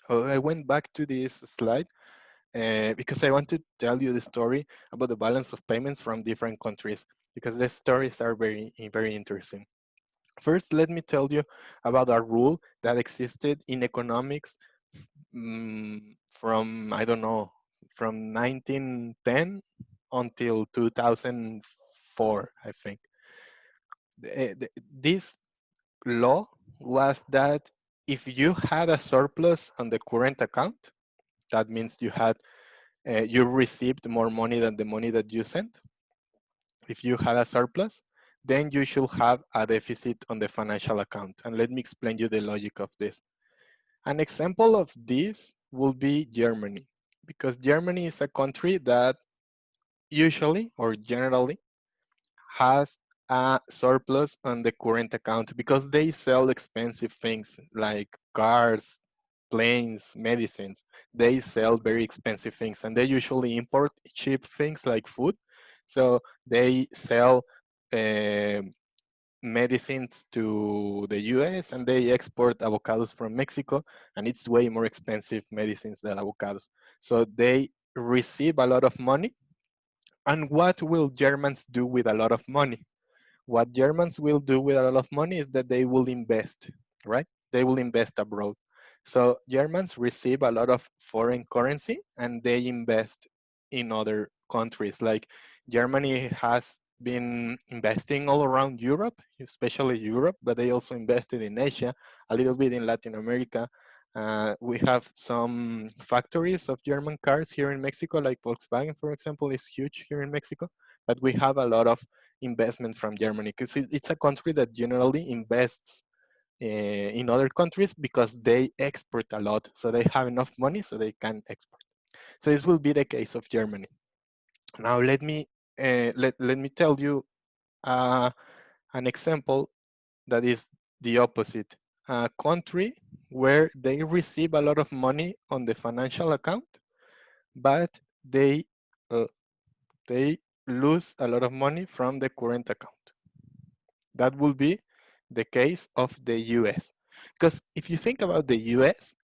I went back to this slide because I want to tell you the story about the balance of payments from different countries, because the stories are very interesting. First, let me tell you about a rule that existed in economics from, I don't know, from 1910 until 2004, I think. This law was that if you had a surplus on the current account, that means you received more money than the money that you sent. If you had a surplus, then you should have a deficit on the financial account. And let me explain you the logic of this. An example of this will be Germany, because Germany is a country that usually or generally has a surplus on the current account because they sell expensive things like cars, planes, medicines. They sell very expensive things, and they usually import cheap things like food. So they sell uh, medicines to the US, and they export avocados from Mexico, and it's way more expensive medicines than avocados. So they receive a lot of money. And what will Germans do with a lot of money? What Germans will do with a lot of money is that they will invest, right? They will invest abroad. So Germans receive a lot of foreign currency and they invest in other countries. Like Germany has been investing all around Europe, especially Europe, but they also invested in Asia, a little bit in Latin America. We have some factories of German cars here in Mexico, like Volkswagen, for example, is huge here in Mexico. But we have a lot of investment from Germany because it's a country that generally invests in other countries because they export a lot. So they have enough money so they can export. So this will be the case of Germany. Now let me tell you uh, an example that is the opposite. A country where they receive a lot of money on the financial account, but uh, they lose a lot of money from the current account. That will be the case of the US. Because if you think about the US,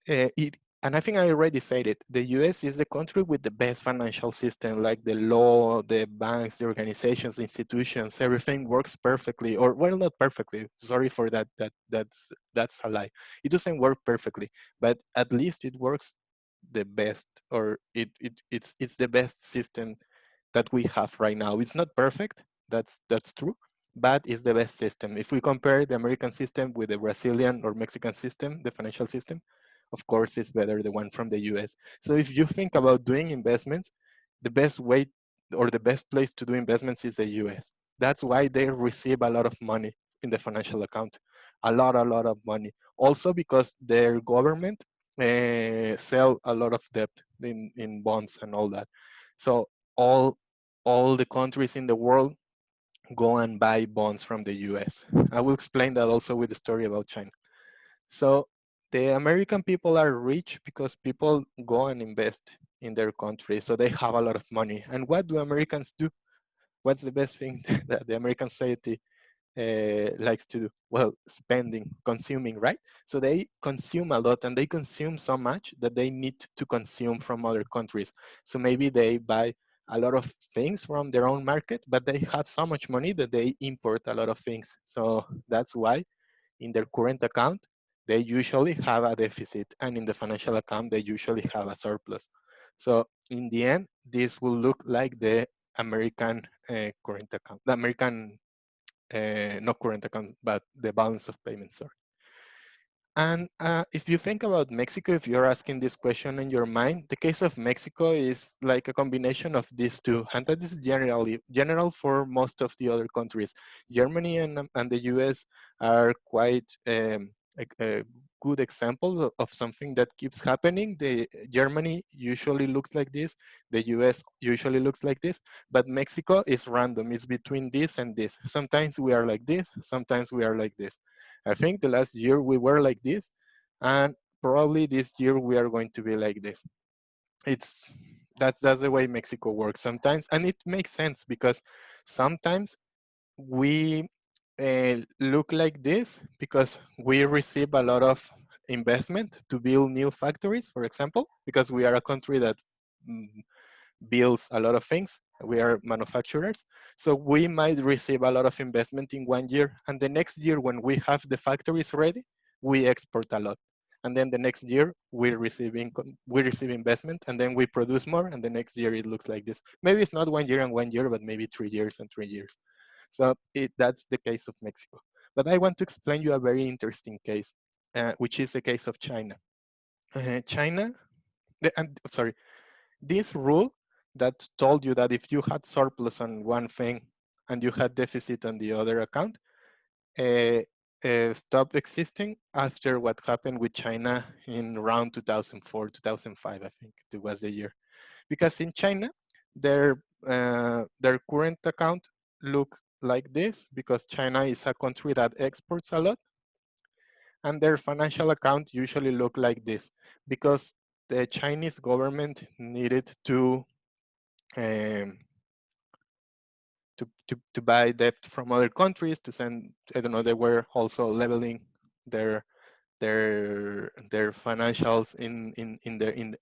and I think I already said it, the US is the country with the best financial system, like the law, the banks, the organizations, institutions, everything works perfectly, or well, not perfectly. Sorry for that. That's a lie. It doesn't work perfectly, but at least it works the best, or it's the best system that we have right now. It's not perfect, that's true, but it's the best system. If we compare the American system with the Brazilian or Mexican system, the financial system, of course it's better the one from the US. So if you think about doing investments, the best way or the best place to do investments is the US. That's why they receive a lot of money in the financial account, a lot of money. Also because their government sell a lot of debt in bonds and all that. So all all the countries in the world go and buy bonds from the US. I will explain that also with the story about China. So the American people are rich because people go and invest in their country. So they have a lot of money. And what do Americans do? What's the best thing that the American society likes to do? Well, spending, consuming, right? So they consume a lot and they consume so much that they need to consume from other countries. So maybe they buy a lot of things from their own market, but they have so much money that they import a lot of things. So that's why in their current account, they usually have a deficit, and in the financial account, they usually have a surplus. So in the end, this will look like the American current account, the American not current account, but the balance of payments. Sorry. And if you think about Mexico, if you're asking this question in your mind, the case of Mexico is like a combination of these two, and that is general for most of the other countries. Germany and the US are quite a good example of something that keeps happening. The Germany usually looks like this, the US usually looks like this, but Mexico is random. It's between this and this. Sometimes we are like this, sometimes we are like this. I think the last year we were like this, and probably this year we are going to be like this. It's that's the way Mexico works sometimes, and it makes sense because sometimes we look like this because we receive a lot of investment to build new factories, for example, because we are a country that mm, builds a lot of things. We are manufacturers. So we might receive a lot of investment in 1 year. And the next year, when we have the factories ready, we export a lot. And then the next year, we receive income, we receive investment, and then we produce more. And the next year, it looks like this. Maybe it's not 1 year and 1 year, but maybe 3 years and 3 years. So that's the case of Mexico. But I want to explain you a very interesting case, which is the case of China. China, sorry, this rule that told you that if you had surplus on one thing and you had deficit on the other account, uh, stopped existing after what happened with China in around 2004, 2005, I think it was the year. Because in China, their current account look like this, because China is a country that exports a lot, and their financial account usually look like this, because the Chinese government needed um, to buy debt from other countries to send. I don't know. They were also leveling their their financials in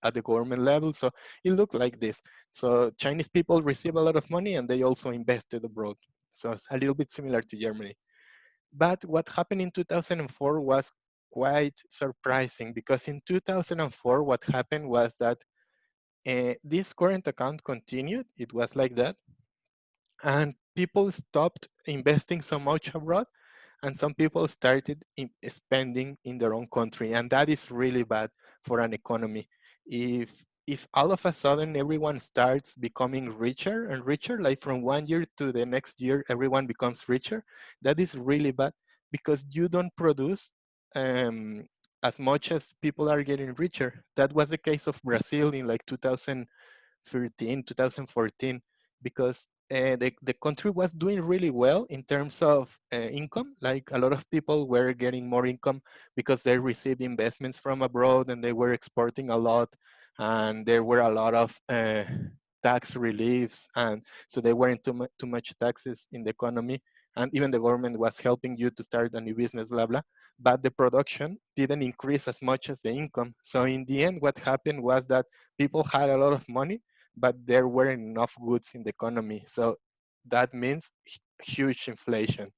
at the government level. So it looked like this. So Chinese people receive a lot of money and they also invested abroad. So it's a little bit similar to Germany. But what happened in 2004 was quite surprising, because in 2004 what happened was that this current account continued. It was like that, and people stopped investing so much abroad, and some people started spending in their own country, and that is really bad for an economy. If all of a sudden everyone starts becoming richer and richer, like from 1 year to the next year everyone becomes richer, that is really bad, because you don't produce um, as much as people are getting richer. That was the case of Brazil in like 2013, 2014, because the country was doing really well in terms of income. Like a lot of people were getting more income because they received investments from abroad and they were exporting a lot, and there were a lot of tax reliefs, and so there weren't too much taxes in the economy, and even the government was helping you to start a new business, blah blah. But the production didn't increase as much as the income. So in the end, what happened was that people had a lot of money, but there weren't enough goods in the economy. So that means huge inflation.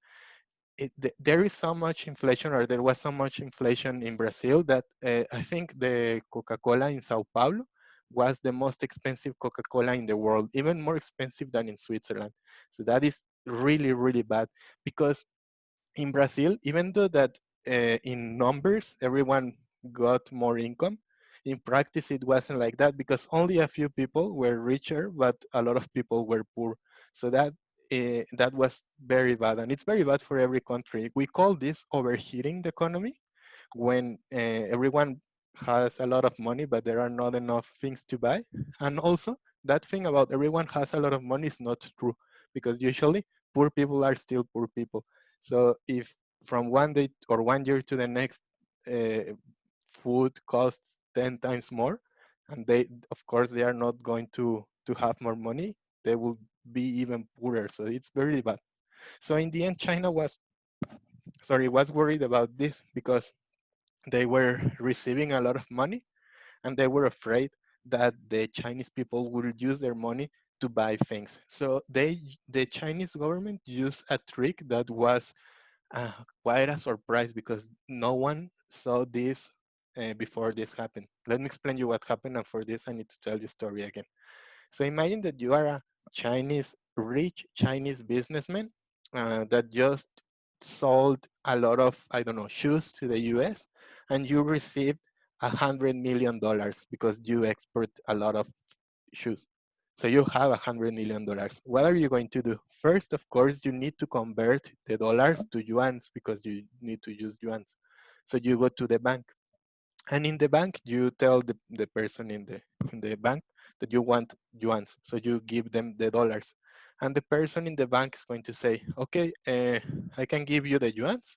There is so much inflation, or there was so much inflation in Brazil, that I think the Coca-Cola in Sao Paulo was the most expensive Coca-Cola in the world, even more expensive than in Switzerland. So that is really, really bad, because in Brazil, even though that in numbers everyone got more income, in practice it wasn't like that, because only a few people were richer, but a lot of people were poor. So that was very bad, and it's very bad for every country. We call this overheating the economy, when everyone has a lot of money, but there are not enough things to buy. And also, that thing about everyone has a lot of money is not true, because usually poor people are still poor people. So if from one day or 1 year to the next, food costs 10 times more, and they, of course, they are not going to have more money, they will be even poorer. So it's very bad. So in the end, China was worried about this, because they were receiving a lot of money, and they were afraid that the Chinese people would use their money to buy things. So the Chinese government used a trick that was quite a surprise, because no one saw this before this happened. Let me explain you what happened, and for this I need to tell you a story again. So imagine that you are a rich Chinese businessman that just sold a lot of, I don't know, shoes to the US, and you received $100 million because you export a lot of shoes. So you have $100 million. What are you going to do? First, of course, you need to convert the dollars to yuans, because you need to use yuans. So you go to the bank, and in the bank you tell the person in the bank that you want yuans, so you give them the dollars, and the person in the bank is going to say, okay, I can give you the yuans,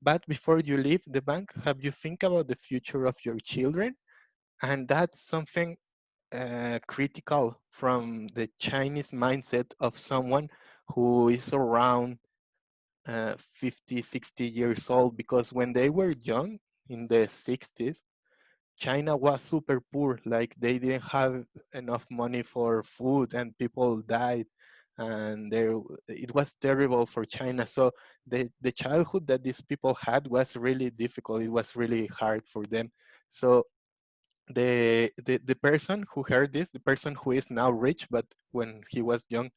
but before you leave the bank, have you think about the future of your children? And that's something critical from the Chinese mindset of someone who is around 50, 60 years old, because when they were young, in the 60s, China was super poor. Like they didn't have enough money for food, and people died, and it was terrible for China. So the childhood that these people had was really difficult. It was really hard for them. So the person who heard this, the person who is now rich, but when he was young,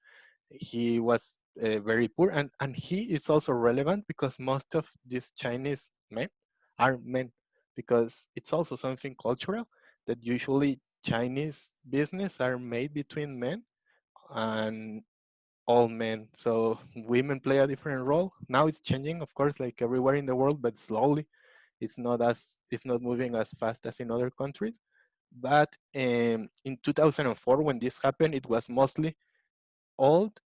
he was very poor, and he is also relevant because most of these Chinese men are men, because it's also something cultural that usually Chinese business are made between men and all men. So women play a different role. Now it's changing, of course, like everywhere in the world, but slowly. It's not moving as fast as in other countries. But in 2004, when this happened, it was mostly old,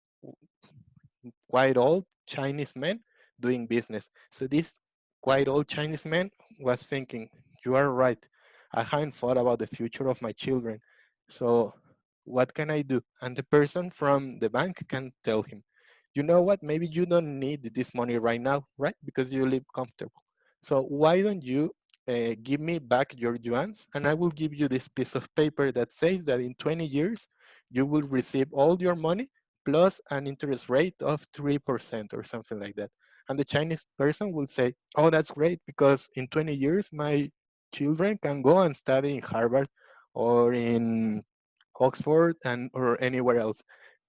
quite old Chinese men doing business. So this quite old Chinese man was thinking, you are right. I haven't thought about the future of my children. So what can I do? And the person from the bank can tell him, you know what? Maybe you don't need this money right now, right? Because you live comfortable. So why don't you give me back your yuans, and I will give you this piece of paper that says that in 20 years you will receive all your money plus an interest rate of 3% or something like that. And the Chinese person will say, oh, that's great, because in 20 years, my children can go and study in Harvard or in Oxford and or anywhere else.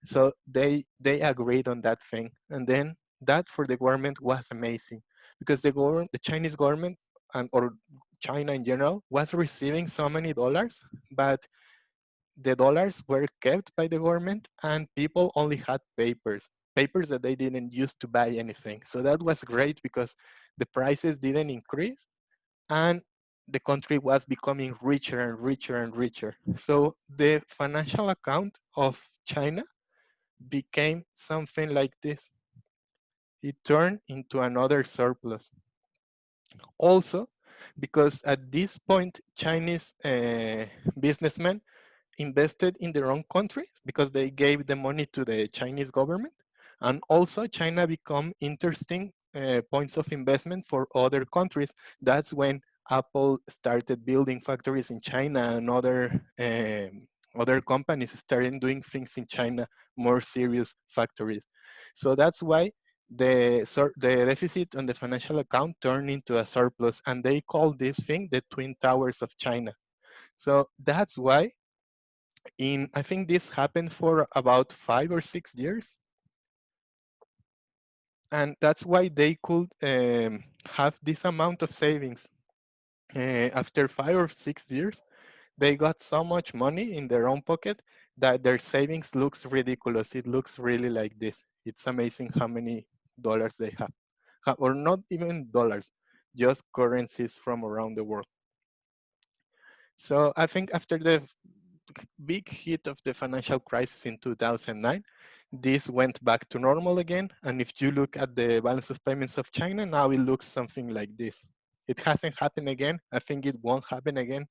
So they agreed on that thing. And then that for the government was amazing, because the Chinese government and or China in general was receiving so many dollars, but the dollars were kept by the government and people only had papers that they didn't use to buy anything. So that was great because the prices didn't increase and the country was becoming richer and richer and richer. So the financial account of China became something like this. It turned into another surplus. Also, because at this point, Chinese businessmen invested in their own country because they gave the money to the Chinese government. And also China become interesting points of investment for other countries. That's when Apple started building factories in China, and other companies started doing things in China, more serious factories. So that's why the deficit on the financial account turned into a surplus, and they call this thing the Twin Towers of China. So that's why I think this happened for about 5 or 6 years, and that's why they could have this amount of savings. After 5 or 6 years, they got so much money in their own pocket that their savings looks ridiculous. It looks really like this. It's amazing how many dollars they have, or not even dollars, just currencies from around the world. So I think after the big hit of the financial crisis in 2009, this went back to normal again. And if you look at the balance of payments of China, now it looks something like this. It hasn't happened again. I think it won't happen again.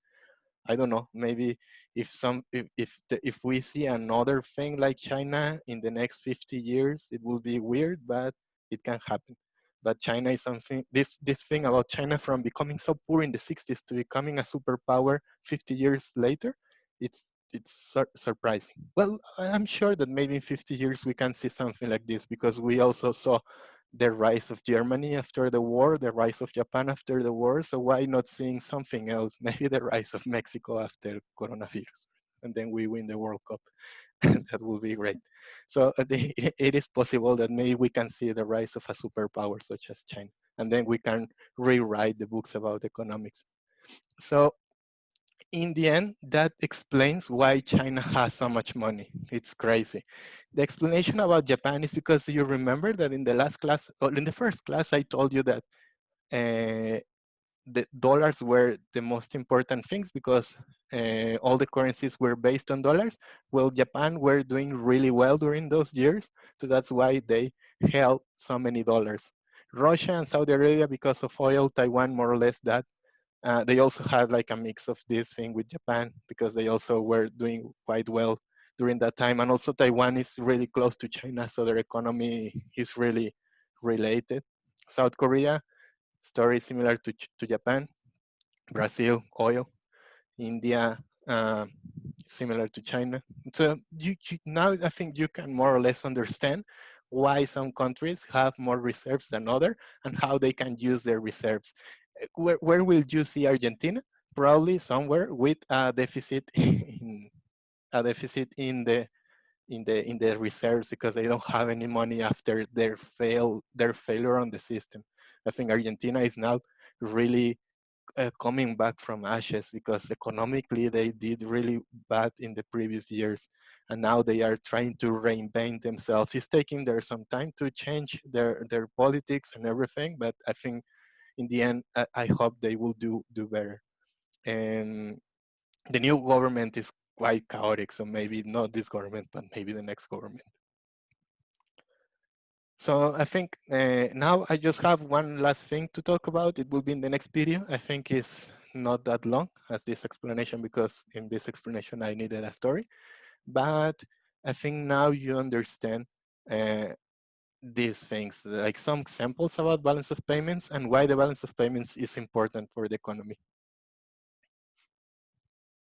I don't know. Maybe if we see another thing like China in the next 50 years, it will be weird, but it can happen. But China is something. This thing about China from becoming so poor in the 60s to becoming a superpower 50 years later, it's surprising. Well, I'm sure that maybe in 50 years we can see something like this, because we also saw the rise of Germany after the war, the rise of Japan after the war. So why not seeing something else? Maybe the rise of Mexico after coronavirus, and then we win the World Cup. That will be great. So it is possible that maybe we can see the rise of a superpower such as China, and then we can rewrite the books about economics. So in the end, that explains why China has so much money. It's crazy. The explanation about Japan is because you remember that in the last class, or in the first class, I told you that the dollars were the most important things because all the currencies were based on dollars. Well, Japan were doing really well during those years, so that's why they held so many dollars. Russia and Saudi Arabia, because of oil, Taiwan more or less that. They also had like a mix of this thing with Japan because they also were doing quite well during that time. And also Taiwan is really close to China, so their economy is really related. South Korea, story similar to Japan. Brazil, oil. India, similar to China. So now I think you can more or less understand why some countries have more reserves than other and how they can use their reserves. Where will you see Argentina? Probably somewhere with a deficit in the reserves because they don't have any money after their failure on the system. I think Argentina is now really coming back from ashes because economically they did really bad in the previous years, and now they are trying to reinvent themselves. It's taking there some time to change their politics and everything, but I think in the end I hope they will do better. And the new government is quite chaotic, so maybe not this government, but maybe the next government. So I think now I just have one last thing to talk about. It will be in the next video. I think it's not that long as this explanation because in this explanation I needed a story. But I think now you understand uh, these things, like some examples about balance of payments and why the balance of payments is important for the economy.